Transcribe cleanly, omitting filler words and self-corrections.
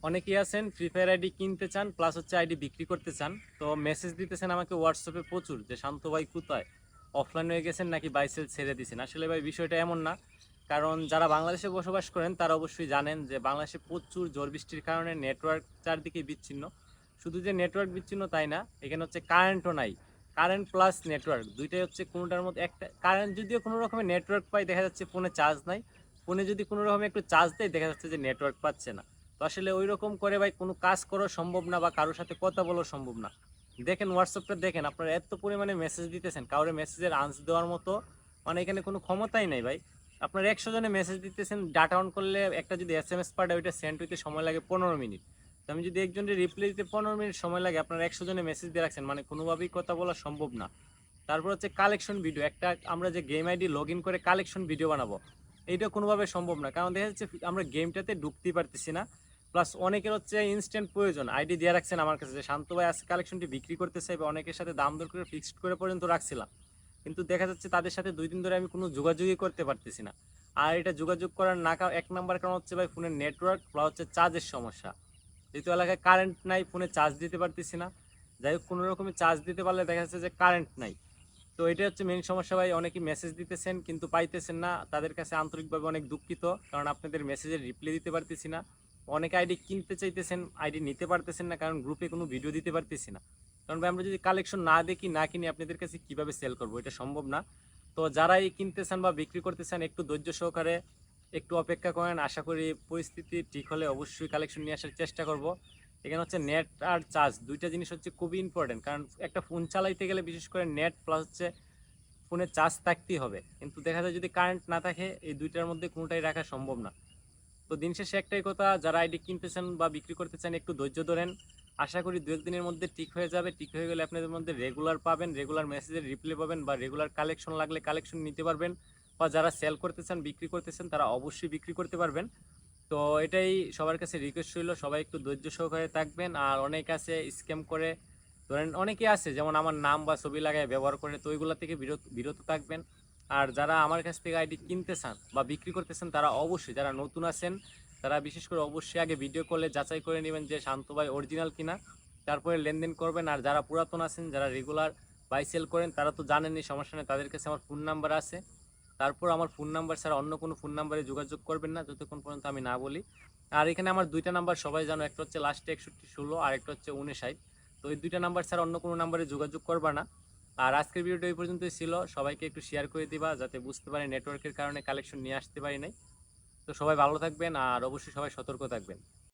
অনেকেই আছেন free fire ID কিনতে চান প্লাস হচ্ছে আইডি বিক্রি করতে চান। তো মেসেজ দিতেছেন আমাকে হোয়াটসঅ্যাপে প্রচুর যে শান্ত ভাই কোথায়, অফলাইন হয়ে গেছেন নাকি বাইসেল ছেড়ে দিয়েছেন। আসলে ভাই বিষয়টা এমন না, কারণ যারা বাংলাদেশে বসবাস করেন তারা অবশ্যই জানেন যে বাংলাদেশে প্রচুর ঝড় বৃষ্টির কারণে নেটওয়ার্ক চারদিকে বিচ্ছিন্ন। শুধু যে নেটওয়ার্ক বিচ্ছিন্ন তাই না, এখানে হচ্ছে কারেন্টও নাই। কারেন্ট প্লাস নেটওয়ার্ক দুইটাই হচ্ছে, কোনোটার মধ্যে একটা কারেন্ট যদিও কোনো রকমের নেটওয়ার্ক পাই দেখা যাচ্ছে ফোনে চার্জ নাই, ফোনে যদি কোনো রকমের একটু চার্জ দেয় দেখা যাচ্ছে যে নেটওয়ার্ক পাচ্ছে না। তো আসলে ওই রকম করে ভাই কোনো কাজ করা সম্ভব না বা কারোর সাথে কথা বলা সম্ভব না। দেখেন হোয়াটসঅ্যাপটা দেখেন, আপনারা এত পরিমাণে মেসেজ দিতেছেন, কাউরে মেসেজের আনসার দেওয়ার মতো মানে এখানে কোনো ক্ষমতাই নেই ভাই। আপনার 100 জনে মেসেজ দিতেছেন, ডাটা অন করলে একটা যদি এসএমএস পাঠায় ওইটা সেন্ড হইতে সময় লাগে 15 মিনিট। তো আমি যদি একজনের রিপ্লাই দিতে 15 মিনিট সময় লাগে, আপনার 100 জনে মেসেজ দিয়ে রাখছেন, মানে কোনোভাবেই কথা বলা সম্ভব না। তারপর হচ্ছে কালেকশন ভিডিও, একটা আমরা যে গেম আইডি লগ ইন করে কালেকশন ভিডিও বানাবো, এইটা কোনোভাবে সম্ভব না, কারণ দেখা যাচ্ছে আমরা গেমটাতে ঢুকতেই পারতেছি না। প্লাস অনেকের হচ্ছে ইনস্ট্যান্ট প্রয়োজন, আইডি দিয়ে রাখছেন আমার কাছে যে শান্ত ভাই আজকে কালেকশনটি বিক্রি করতে চাইবে, অনেকের সাথে দাম দর করে ফিক্সড করে পর্যন্ত রাখছিলাম। কিন্তু দেখা যাচ্ছে তাদের সাথে 2 দিন ধরে আমি কোনো যোগাযোগই করতে পারতেছি না। আর এটা যোগাযোগ করার না এক নাম্বার কারণ হচ্ছে ভাই ফোনের নেটওয়ার্ক প্লাস হচ্ছে চার্জের সমস্যা। যেহেতু এলাকায় কারেন্ট নাই, ফোনে চার্জ দিতে পারতেছি না। যাই হোক কোনো রকমের চার্জ দিতে পারলে দেখা যাচ্ছে যে কারেন্ট নাই। তো এটা হচ্ছে মেইন সমস্যা ভাই। অনেকেই মেসেজ দিতেছেন কিন্তু পাইতেছেন না, তাদের কাছে আন্তরিকভাবে অনেক দুঃখিত, কারণ আপনাদের মেসেজের রিপ্লাই দিতে পারতেছি না। অনেকে আইডি কিনতে চাইতেছেন, আইডি নিতে পারতেছেন না, কারণ গ্রুপে কোনো ভিডিও দিতে পারতেছি না। কারণ ভাই আমরা যদি কালেকশন না দেখি না কিনি আপনাদের কাছে কিভাবে সেল করবো, এটা সম্ভব না। তো যারাই কিনতে চান বা বিক্রি করতে চান একটু ধৈর্য সহকারে একটু অপেক্ষা করেন, আশা করি পরিস্থিতি ঠিক হলে অবশ্যই কালেকশন নিয়ে আসার চেষ্টা করব। এখানে হচ্ছে নেট আর চার্জ দুইটা জিনিস হচ্ছে খুবই ইম্পর্টেন্ট, কারণ একটা ফোন চালাইতে গেলে বিশেষ করে নেট প্লাস হচ্ছে ফোনে চার্জ থাকতেই হবে, কিন্তু দেখা যায় যদি কারেন্ট না থাকে এই দুইটার মধ্যে কোনোটাই রাখা সম্ভব না। তো দিন শেষে একটাই কথা, যারা আইডি কিনতে চান বা বিক্রি করতে চান একটু ধৈর্য ধরেন। আশা করি 2-1 দিনের মধ্যে ঠিক হয়ে যাবে। ঠিক হয়ে গেলে আপনাদের মধ্যে রেগুলার পাবেন, রেগুলার মেসেজের রিপ্লাই পাবেন, বা রেগুলার কালেকশন লাগলে কালেকশন নিতে পারবেন। বা যারা সেল করতে চান বিক্রি করতেছেন তারা অবশ্যই বিক্রি করতে পারবেন। তো এটাই সবার কাছে রিকোয়েস্ট রইল, সবাই একটু ধৈর্য সহকারে থাকবেন। আর অনেক আছে স্ক্যাম করে, ধরেন অনেকেই আছে যেমন আমার নাম বা ছবি লাগায় ব্যবহার করে, তো ওইগুলো থেকে বিরত বিরত থাকবেন। আর যারা আমার কাছ থেকে আইডি কিনতে চান বা বিক্রি করতেছেন তারা অবশ্যই, যারা নতুন আছেন তারা বিশেষ করে অবশ্যই আগে ভিডিও কলে যাচাই করে নেবেন যে শান্ত ভাই অরিজিনাল কিনা, তারপরে লেনদেন করবেন। আর যারা পুরাতন আছেন, যারা রেগুলার বাই সেল করেন তারা তো জানেনই, সমস্যা নেই, তাদের কাছে আমার ফোন নাম্বার আছে। তারপর আমার ফোন নাম্বার ছাড়া অন্য কোনো ফোন নাম্বারে যোগাযোগ করবেন না যতক্ষণ পর্যন্ত আমি না বলি। আর এখানে আমার দুইটা নাম্বার সবাই জানো, একটা হচ্ছে লাস্টে 6116 আর একটা হচ্ছে 59। তো এই দুইটা নাম্বার ছাড়া অন্য কোনো নাম্বারে যোগাযোগ করবা না। আর আজকের ভিডিওটা এই পর্যন্তই ছিল, সবাইকে একটু শেয়ার করে দিবা যাতে বুঝতে পারে নেটওয়ার্কের কারণে কালেকশন নিয়ে আসতে পারি নাই। তো সবাই ভালো থাকবেন আর অবশ্যই সবাই সতর্ক থাকবেন।